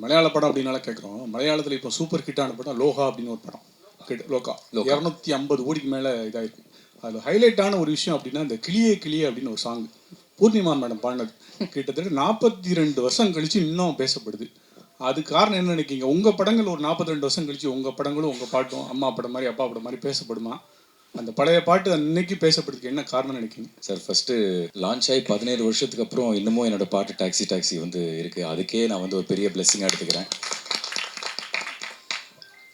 மலையாள படம் அப்படின்னால கேட்குறோம். மலையாளத்தில் இப்போ சூப்பர் ஹிட்டான படம் லோகா அப்படின்னு ஒரு படம். லோகா 250 கோடிக்கு மேலே இதாகிருக்கு. அதில் ஹைலைட்டான ஒரு விஷயம் அப்படின்னா இந்த கிளியே கிளியே அப்படின்னு ஒரு சாங் பூர்ணிமா மேடம் பாடினது. கிட்டத்தட்ட 42 வருஷம் கழித்து இன்னும் பேசப்படுது. அது காரணம் என்ன நினைக்கிங்க? உங்கள் படங்கள் ஒரு 42 வருஷம் கழிச்சு உங்கள் படங்களும் உங்கள் பாட்டும் அம்மா படம் மாதிரி அப்பா படம் மாதிரி பேசப்படுமா? அந்த பழைய பாட்டு அன்னைக்கு பேசப்படுறதுக்கு என்ன காரணம் நினைக்கிங்க? சார் ஃபஸ்ட்டு லான்ச் ஆகி 17 வருஷத்துக்கு அப்புறம் இன்னமும் என்னோட பாட்டு டாக்ஸி வந்து இருக்குது. அதுக்கே நான் வந்து ஒரு பெரிய பிளெஸ்ஸிங்காக எடுத்துக்கிறேன்.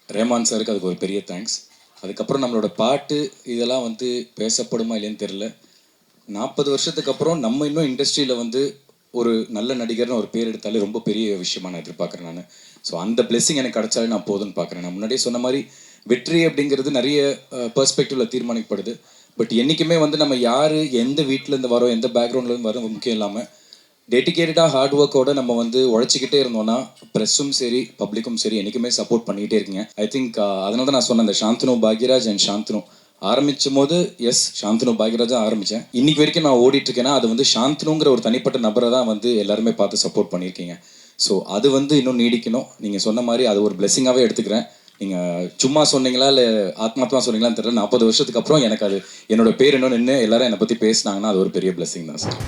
ரேமான் சாருக்கு அதுக்கு ஒரு பெரிய தேங்க்ஸ். அதுக்கப்புறம் நம்மளோட பாட்டு இதெல்லாம் வந்து பேசப்படுமா இல்லைன்னு தெரில. 40 வருஷத்துக்கு அப்புறம் நம்ம இன்னும் இண்டஸ்ட்ரியில் வந்து ஒரு நல்ல நடிகர்னு ஒரு பேர் எடுத்தாலே ரொம்ப பெரிய விஷயமா நான் எதிர்பார்க்குறேன் நான். ஸோ அந்த பிளெஸ்ஸிங் எனக்கு கிடைச்சாலே நான் போதுன்னு பார்க்குறேன். நான் முன்னாடியே சொன்ன மாதிரி வெற்றி அப்படிங்கிறது நிறைய பெர்ஸ்பெக்டிவில் தீர்மானிக்கப்படுது. பட் என்றைக்குமே வந்து நம்ம யார் எந்த வீட்டிலேருந்து வரோம் எந்த பேக்ரவுண்ட்லேருந்து வரோம் முக்கியம் இல்லாமல் டெடிக்கேட்டடாக ஹார்ட் ஒர்க்கோடு நம்ம வந்து உழைச்சிக்கிட்டே இருந்தோம்னா ப்ரெஸ்ஸும் சரி பப்ளிக்கும் சரி என்றைக்குமே சப்போர்ட் பண்ணிகிட்டே இருக்கீங்க. ஐ திங்க் அதனால தான் நான் சொன்னேன் இந்த சாந்தனு பாக்யராஜ் அண்ட் சாந்தனு ஆரம்பிச்சும் போது சாந்தனு பாக்யராஜா ஆரம்பித்தேன். இன்னைக்கு வரைக்கும் நான் ஓடிட்டுருக்கேன்னா அது வந்து சாந்தனுங்கிற ஒரு தனிப்பட்ட நபரை தான் வந்து எல்லாருமே பார்த்து சப்போர்ட் பண்ணியிருக்கீங்க. ஸோ அது வந்து இன்னும் நீடிக்கணும். நீங்கள் சொன்ன மாதிரி அது ஒரு பிளெஸிங்காகவே எடுத்துக்கிறேன். நீங்கள் சும்மா சொன்னீங்களா இல்லை ஆத்மாத்மா சொன்னீங்களான்னு தெரியல. 40 வருஷத்துக்கு அப்புறம் எனக்கு அது என்னோட பேர் இன்னும் நின்று எல்லாரும் என்னை பற்றி பேசினாங்கன்னா அது ஒரு பெரிய பிளெஸிங் தான் சார்.